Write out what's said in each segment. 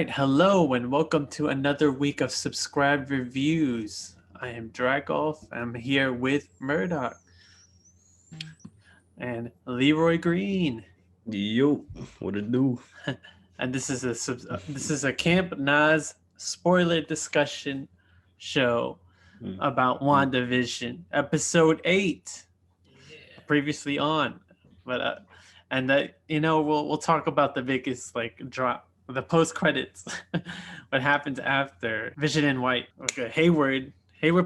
right, hello and welcome to another week of subscribed reviews. I am Dragolf. I'm here with Murdoch and Leeroy Green, Yo, what it do? and this is a Camp Nas spoiler discussion show Mm, about mm. WandaVision, episode 8, previously on, but and that we'll talk about the biggest drop, the post credits, what happens after Vision and White. Okay, Hayward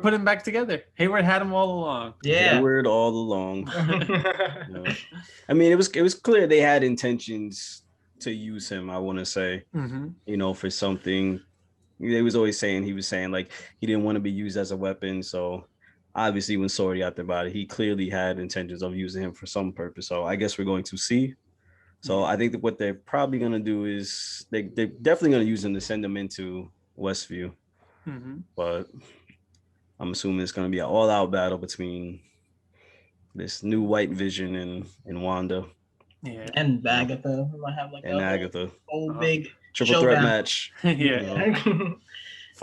put him back together. Hayward had him all along. Yeah. Hayward all along. Yeah. I mean, it was clear they had intentions to use him. I want to say, for something. He was saying like he didn't want to be used as a weapon. So obviously, when Sorry out there about it, he clearly had intentions of using him for some purpose. So I guess we're going to see. So I think that what they're probably gonna do is they're definitely gonna use him to send him into Westview. But I'm assuming it's going to be an all-out battle between this new White Vision and Wanda. Yeah. And Agatha. We might have like and Agatha. whole big Triple threat match. Yeah. It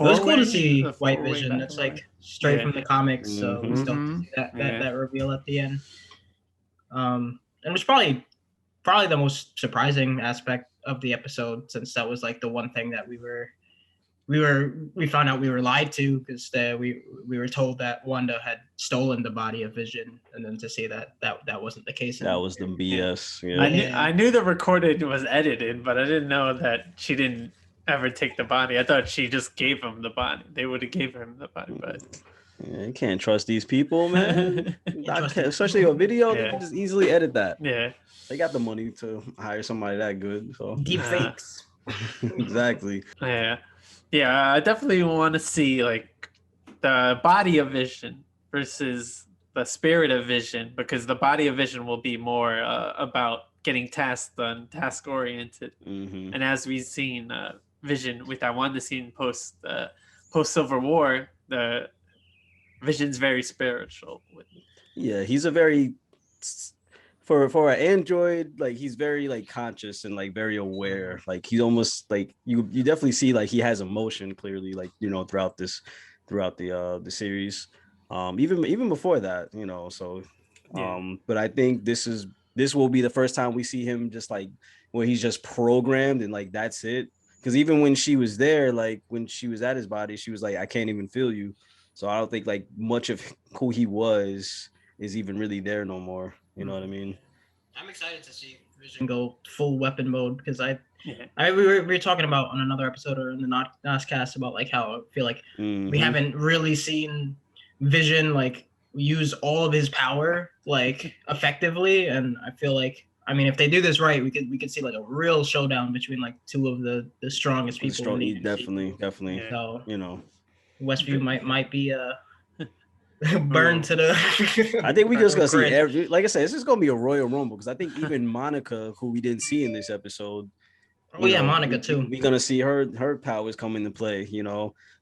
was cool to see White Vision. That's like straight from the comics, so we still have to see that reveal at the end. And it was probably the most surprising aspect of the episode, since that was like the one thing that we found out we were lied to, because we were told that Wanda had stolen the body of Vision, and then to see that wasn't the case. That was the BS. Yeah. I knew the recorded was edited, but I didn't know that she didn't ever take the body. I thought she just gave him the body. They would have gave him the body, but you can't trust these people, man. Especially a video, they can just easily edit that. Yeah, they got the money to hire somebody that good. So deep fakes. Exactly. Yeah, I definitely want to see like the body of Vision versus the spirit of Vision, because the body of Vision will be more about getting tasks done, task oriented. And as we've seen, Vision with that Wanda scene post Civil War, the Vision's very spiritual. Yeah, he's a very for an android, like he's very like conscious and like very aware. Like he's almost like you definitely see like he has emotion clearly, like throughout the series. Even before that, so but I think this will be the first time we see him just like where he's just programmed and like that's it. Because even when she was there, like when she was at his body, she was like, I can't even feel you. So I don't think like much of who he was is even really there no more. You know what I mean? I'm excited to see Vision go full weapon mode, because we were talking about on another episode or in the Nascast about like how I feel like we haven't really seen Vision like use all of his power like effectively, and I feel like, I mean, if they do this right, we could see like a real showdown between like two of the strongest people. Definitely. So Westview might be burned to the. I think we just gonna see like I said, this is gonna be a Royal Rumble, because I think even Monica, who we didn't see in this episode. Monica too. We're gonna see her powers come into play.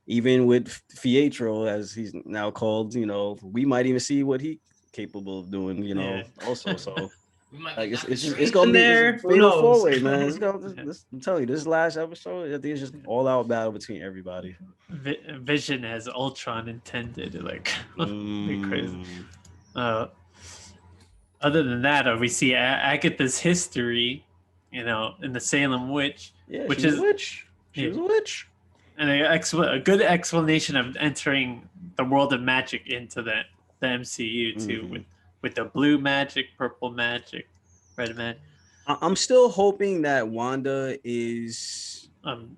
Even with Pietro, as he's now called. We might even see what he's capable of doing. Also, so. Like it's gonna be a fatal four-way, man. I'm telling you, this last episode, I think it's just all-out battle between everybody. Vision has Ultron intended, like be crazy. Other than that, we see Agatha's history, in the Salem Witch, which is a witch. She was a witch, and a good explanation of entering the world of magic into the MCU too, with the blue magic, purple magic, red magic. I'm still hoping that Wanda is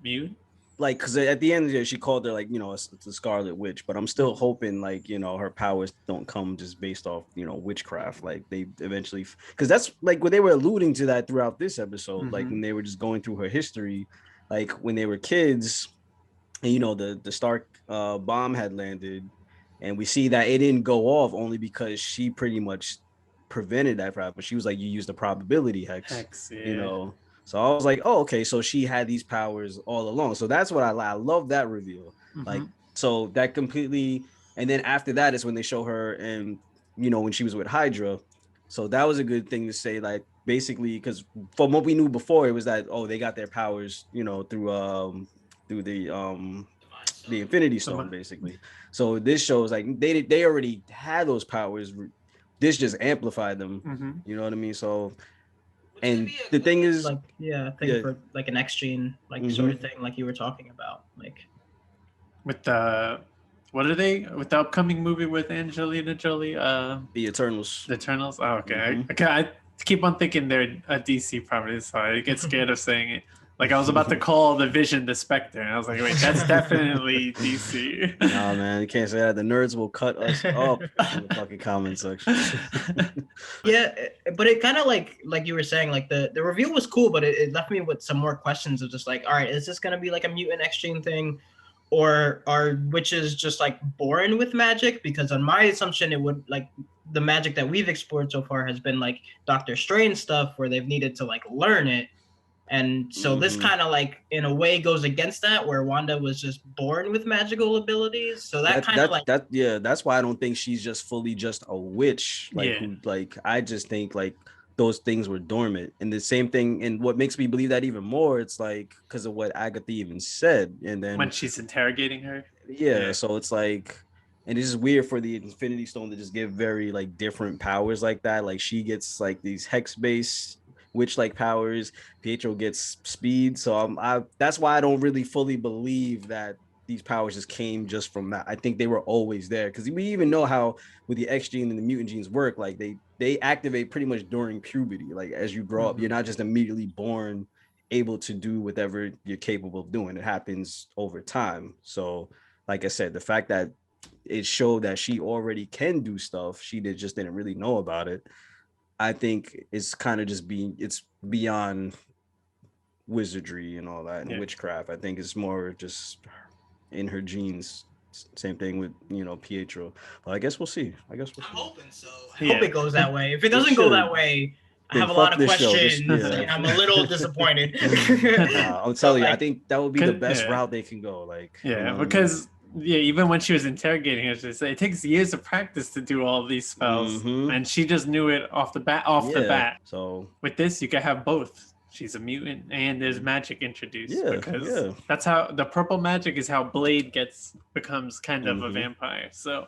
mute. Like, because at the end of it, she called her like, the Scarlet Witch, but I'm still hoping like, her powers don't come just based off, witchcraft. Like they eventually, because that's like what they were alluding to that throughout this episode, like when they were just going through her history, like when they were kids, and the Stark bomb had landed. And we see that it didn't go off only because she pretty much prevented that problem. She was like, you used the probability hex. So I was like, oh, okay. So she had these powers all along. So that's what I love that reveal. Like, so that completely. And then after that is when they show her and, when she was with Hydra. So that was a good thing to say. Like, basically, because from what we knew before, it was that they got their powers, through the Infinity Stone, basically. So this shows like they already had those powers. This just amplified them. Mm-hmm. You know what I mean? So, and the thing is, like, for like an X gene, like sort of thing, like you were talking about, like with the what are they with the upcoming movie with Angelina Jolie? the Eternals. The Eternals. Oh, okay. I keep on thinking they're a DC property, so I get scared of saying it. Like I was about to call the Vision the Spectre, and I was like, wait, that's definitely DC. Nah, man, you can't say that. The nerds will cut us up in the fucking comment section. Yeah, but it kind of like you were saying, like the reveal was cool, but it left me with some more questions of just like, all right, is this gonna be like a mutant exchange thing, or are witches just like born with magic? Because on my assumption, it would like the magic that we've explored so far has been like Doctor Strange stuff, where they've needed to like learn it. And so this kind of like in a way goes against that, where Wanda was just born with magical abilities. So that kind of like that's why I don't think she's just fully just a witch. I just think like those things were dormant. And the same thing, and what makes me believe that even more, it's like because of what Agatha even said. And then when she's interrogating her. Yeah. So it's like, and it's just weird for the Infinity Stone to just give very like different powers like that. Like she gets like these hex-based witch-like powers. Pietro gets speed. So that's why I don't really fully believe that these powers just came just from that. I think they were always there, because we even know how with the X gene and the mutant genes work. Like they activate pretty much during puberty. Like as you grow up, you're not just immediately born able to do whatever you're capable of doing. It happens over time. So like I said, the fact that it showed that she already can do stuff, she just didn't really know about it, I think it's kind of just it's beyond wizardry and all that and witchcraft. I think it's more just in her genes. Same thing with Pietro. But I guess we'll see. I'm hoping so. I hope it goes that way. If it doesn't go that way, I have a lot of questions. And I'm a little disappointed. I'll tell you, I think that would be the best route they can go. Like because even when she was interrogating her, she said it takes years of practice to do all these spells, and she just knew it off the bat. So with this, you can have both. She's a mutant, and there's magic introduced. Because that's how the purple magic is how Blade becomes kind of a vampire. So,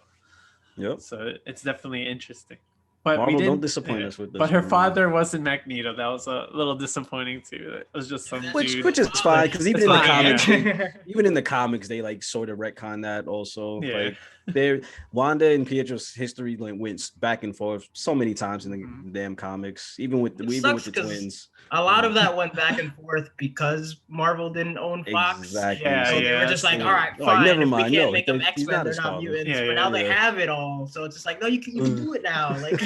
so it's definitely interesting. But Marvel, don't disappoint us with this. But her father wasn't Magneto. That was a little disappointing too. It was just some dude. Which is fine, because even in the comics, they like sort of retcon that also. Yeah. Like Wanda and Pietro's history went back and forth so many times in the damn comics, even with the twins. A lot of that went back and forth because Marvel didn't own Fox. Exactly. So they were just like, all right, fine. Never mind. We can't make them X-Men. They're not mutants. But now they have it all. So it's just like, no, you can do it now. Like,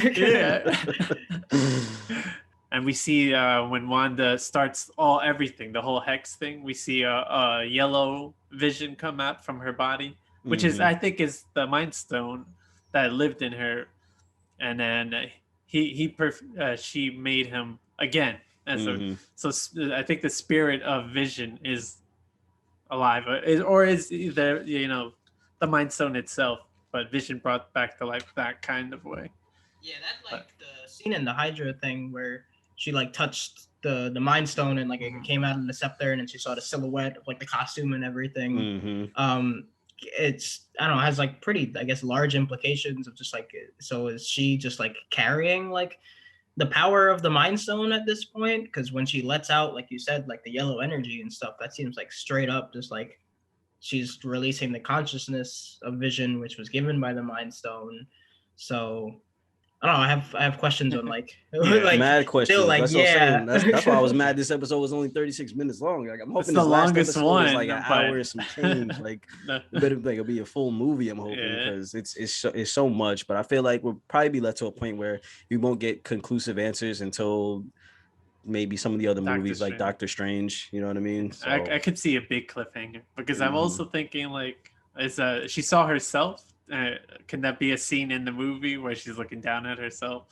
And we see when Wanda starts everything, the whole hex thing, we see a yellow vision come out from her body, which I think is the Mind Stone that lived in her. And then she made him again. And so I think the spirit of Vision is alive, or is either the Mind Stone itself, but Vision brought back to life that kind of way. Yeah, that the scene in the Hydra thing where she like touched the Mind Stone and like it came out of the scepter and then she saw the silhouette of like the costume and everything. It's has like pretty, I guess, large implications of just like, so is she just like carrying like the power of the Mind Stone at this point? Because when she lets out, like you said, like the yellow energy and stuff, that seems like straight up just like she's releasing the consciousness of Vision, which was given by the Mind Stone. So I don't know. I have questions on like mad questions. Still, like, that's why I was mad. This episode was only 36 minutes long. Like I'm hoping this last episode was like an hour and some change. Like it'll be a full movie. I'm hoping, because it's so much. But I feel like we'll probably be led to a point where we won't get conclusive answers until maybe some of the other movies like Doctor Strange. You know what I mean? So, I could see a big cliffhanger, because I'm also thinking like, she saw herself. Can that be a scene in the movie where she's looking down at herself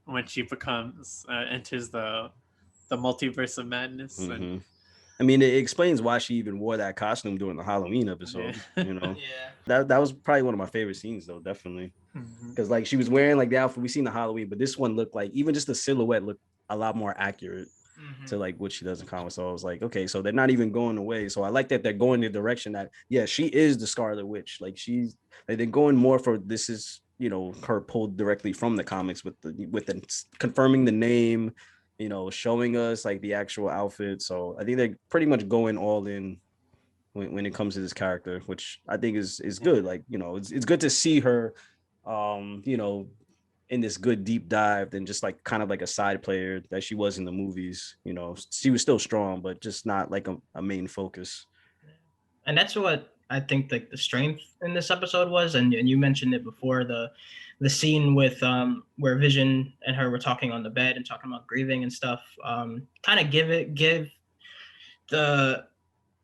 when she enters the multiverse of madness? And, I mean, it explains why she even wore that costume during the Halloween episode. That was probably one of my favorite scenes, though, definitely, because like she was wearing like the outfit we seen in the Halloween, but this one looked like even just the silhouette looked a lot more accurate to like what she does in comics. So I was like, okay, so they're not even going away. So I like that they're going the direction that, yeah, she is the Scarlet Witch. Like they're going more for this is, you know, her pulled directly from the comics with the confirming the name, you know, showing us like the actual outfit. So I think they're pretty much going all in when it comes to this character, which I think is good. Like, you know, it's good to see her, you know, in this good deep dive than just like kind of like a side player that she was in the movies. You know, she was still strong, but just not like a main focus. And that's what I think like the strength in this episode was. And you mentioned it before, the scene with where Vision and her were talking on the bed and talking about grieving and stuff. Kind of give the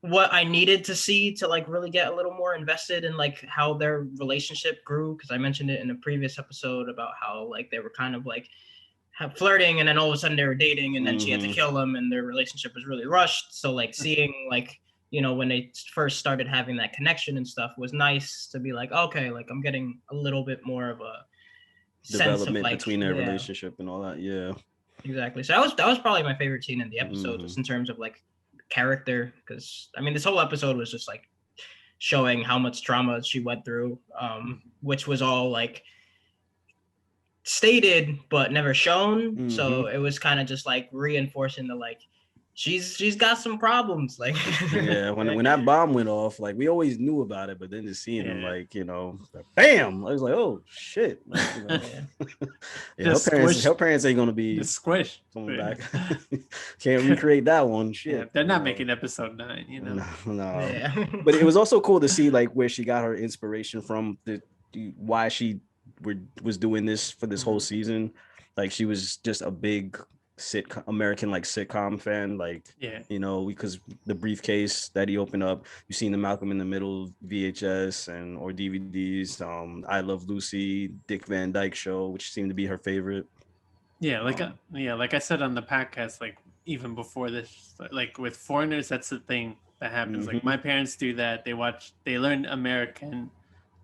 what I needed to see to like really get a little more invested in like how their relationship grew, because I mentioned it in a previous episode about how like they were kind of like flirting and then all of a sudden they were dating and then she had to kill him and their relationship was really rushed. So like seeing like, you know, when they first started having that connection and stuff was nice to be like, okay, like I'm getting a little bit more of a sense of like between their relationship and all that. Yeah, exactly. So that was probably my favorite scene in the episode, just in terms of like character, because I mean this whole episode was just like showing how much trauma she went through, which was all like stated but never shown. So it was kind of just like reinforcing the like she's got some problems, like yeah, when that bomb went off, like we always knew about it, but then just seeing him like, you know, like, bam, I was like, oh shit, like, you know. Her parents ain't gonna be squish coming back. Can't recreate that one. Shit, they're not making episode 9, you know. No. Yeah. But it was also cool to see like where she got her inspiration from, why she was doing this for this whole season. Like she was just a big American like sitcom fan, like, you know, because the briefcase that he opened up, you seen the Malcolm in the Middle VHS and or DVDs, I Love Lucy, Dick Van Dyke Show, which seemed to be her favorite. Like I said on the podcast, like even before this, like with foreigners, that's the thing that happens. Like my parents do that. They learn American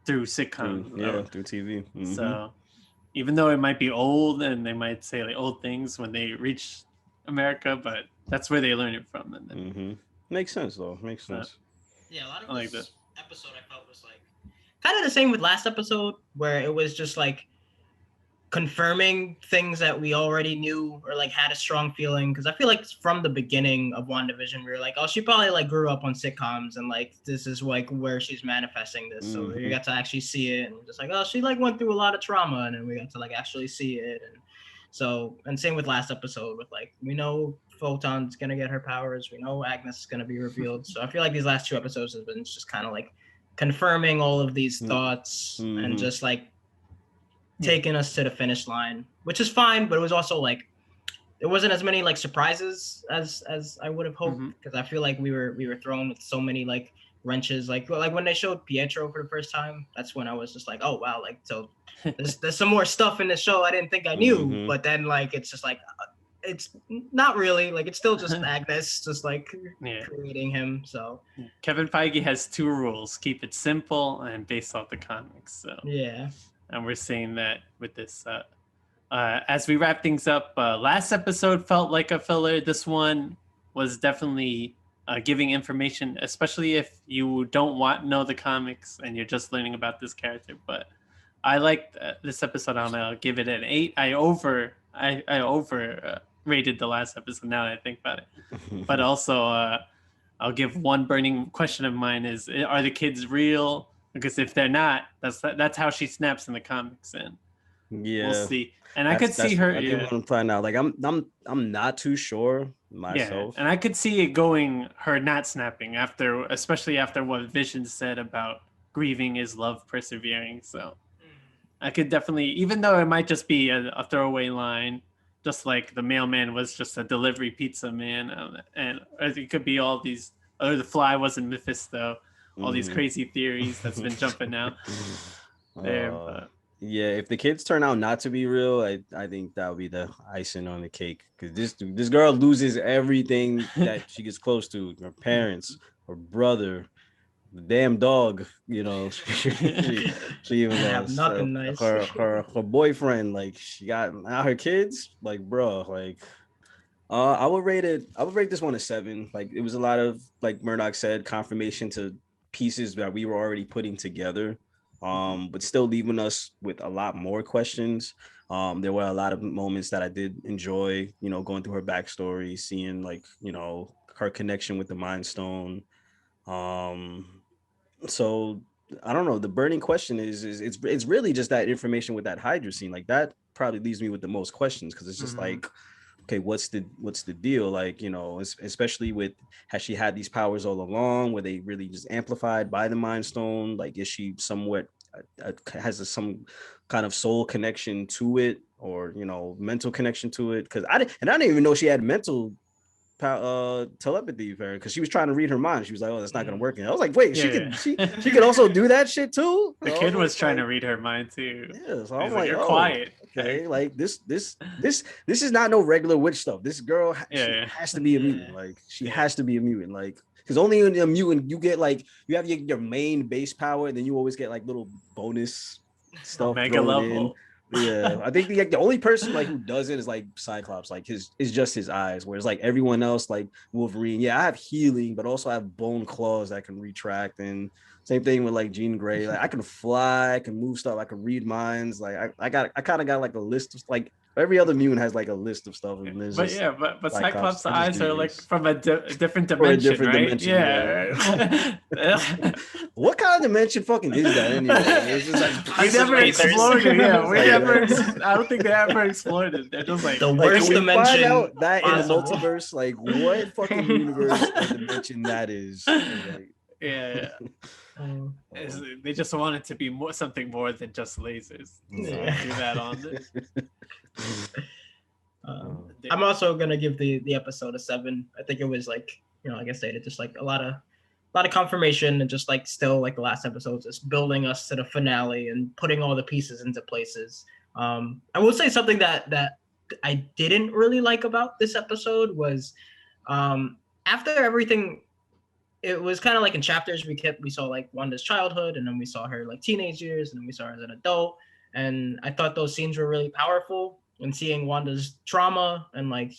through sitcoms, through TV. So even though it might be old and they might say like old things when they reach America, but that's where they learn it from. And then, makes sense though. Makes sense. Yeah, a lot of this episode I felt was like kind of the same with last episode, where it was just like confirming things that we already knew or like had a strong feeling, because I feel like from the beginning of WandaVision we were like, oh, she probably like grew up on sitcoms and like this is like where she's manifesting this. So we got to actually see it, and we're just like, oh, she like went through a lot of trauma, and then we got to like actually see it. And so, and same with last episode with like, we know Photon's gonna get her powers, we know Agnes is gonna be revealed. So I feel like these last 2 episodes have been just kind of like confirming all of these thoughts and just like taking us to the finish line, which is fine, but it was also like it wasn't as many like surprises as I would have hoped, because I feel like we were thrown with so many like wrenches, like when they showed Pietro for the first time, that's when I was just like, oh wow, like so there's some more stuff in the show I didn't think I knew, but then like it's just like it's not really like, it's still just Agnes just like creating him. So Kevin Feige has 2 rules: keep it simple and based off the comics. So and we're seeing that with this. As we wrap things up, last episode felt like a filler. This one was definitely giving information, especially if you don't know the comics and you're just learning about this character. But I liked this episode. I'll give it an 8. I over rated the last episode now that I think about it. But also, I'll give one burning question of mine is, are the kids real? Because if they're not, that's how she snaps in the comics, and we'll see. And I could see her. I think I'm finding out. Like I'm not too sure myself. And I could see it going her not snapping especially after what Vision said about grieving is love persevering. So I could definitely, even though it might just be a throwaway line, just like the mailman was just a delivery pizza man, and it could be all these. Or the Fly wasn't Mephisto. All these crazy theories that's been jumping out there. Yeah, if the kids turn out not to be real, I think that would be the icing on the cake, because this girl loses everything that she gets close to: her parents, her brother, the damn dog. You know, she even lost nothing nice. her boyfriend. Like she got now her kids. Like bro, like I would rate it. I would rate this one a 7. Like it was a lot of, like Murdoch said, confirmation to pieces that we were already putting together, but still leaving us with a lot more questions. There were a lot of moments that I did enjoy. You know, going through her backstory, seeing like her connection with the Mind Stone. So I don't know. The burning question is it's really just that information with that Hydra scene. Like that probably leaves me with the most questions because it's just like, okay, what's the deal? Like, especially with, has she had these powers all along? Were they really just amplified by the Mind Stone? Like, is she somewhat has some kind of soul connection to it, or mental connection to it? Because I didn't even know she had mental telepathy, because she was trying to read her mind. She was like, "Oh, that's not gonna work." And I was like, "Wait, she could also do that shit too." The kid was trying to read her mind too. Yeah, so I'm like, "You're quiet." Okay, like this is not no regular witch stuff. This girl has to be a mutant. Like she has to be a mutant. Like because only in a mutant you get like you have your main base power, and then you always get like little bonus stuff Mega level. in. Yeah, I think the only person like who does it is like Cyclops. Like it's just his eyes, whereas like everyone else, like Wolverine, I have healing, but also I have bone claws that can retract, and same thing with like Jean Grey. Like I can fly, I can move stuff, I can read minds. Like I kind of got like a list of like every other mutant has like a list of stuff. And but Cyclops' eyes are like from a different dimension, right? Yeah. What kind of dimension fucking is that anyway? It's just like we never explored it. Yeah, we never. I don't think they ever explored it. They're just like the worst dimension. Find out that in the multiverse, like what fucking universe or dimension that is. Like, yeah. They just want it to be something more than just lasers. So do that on this. I'm also gonna give the episode a 7. I think it was like like I stated, just like a lot of confirmation, and just like still like the last episode, just building us to the finale and putting all the pieces into places. I will say something that I didn't really like about this episode was after everything. It was kind of like in chapters we saw like Wanda's childhood, and then we saw her like teenage years, and then we saw her as an adult. And I thought those scenes were really powerful. And seeing Wanda's trauma and like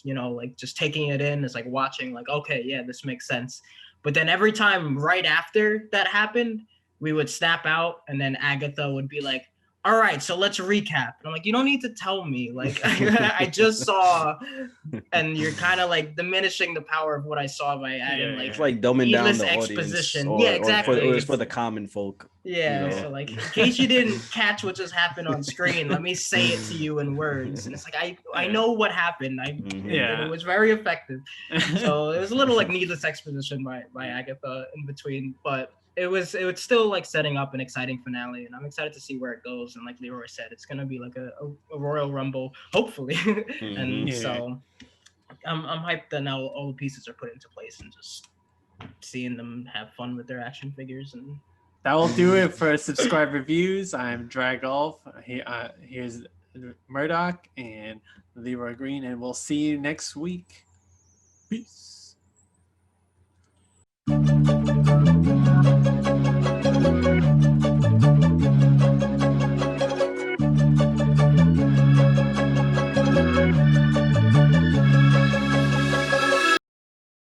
just taking it in, is like watching like, okay, yeah, this makes sense. But then every time right after that happened, we would snap out, and then Agatha would be like, all right, so let's recap. And I'm like, you don't need to tell me. Like, I just saw, and you're kind of like diminishing the power of what I saw by adding like, it's like dumbing down the exposition. Audience, Exactly. Or it's for the common folk. Yeah, so like, in case you didn't catch what just happened on screen, let me say it to you in words. And it's like, I know what happened. It was very effective. So it was a little like needless exposition by Agatha in between, but it was still like setting up an exciting finale, and I'm excited to see where it goes. And like Leeroy said, it's gonna be like a Royal Rumble, hopefully. And so I'm hyped that now all the pieces are put into place, and just seeing them have fun with their action figures. And that will do it for subscribe reviews. I'm Dragolf. Here's Murdoch and Leeroy Green, and we'll see you next week. Peace.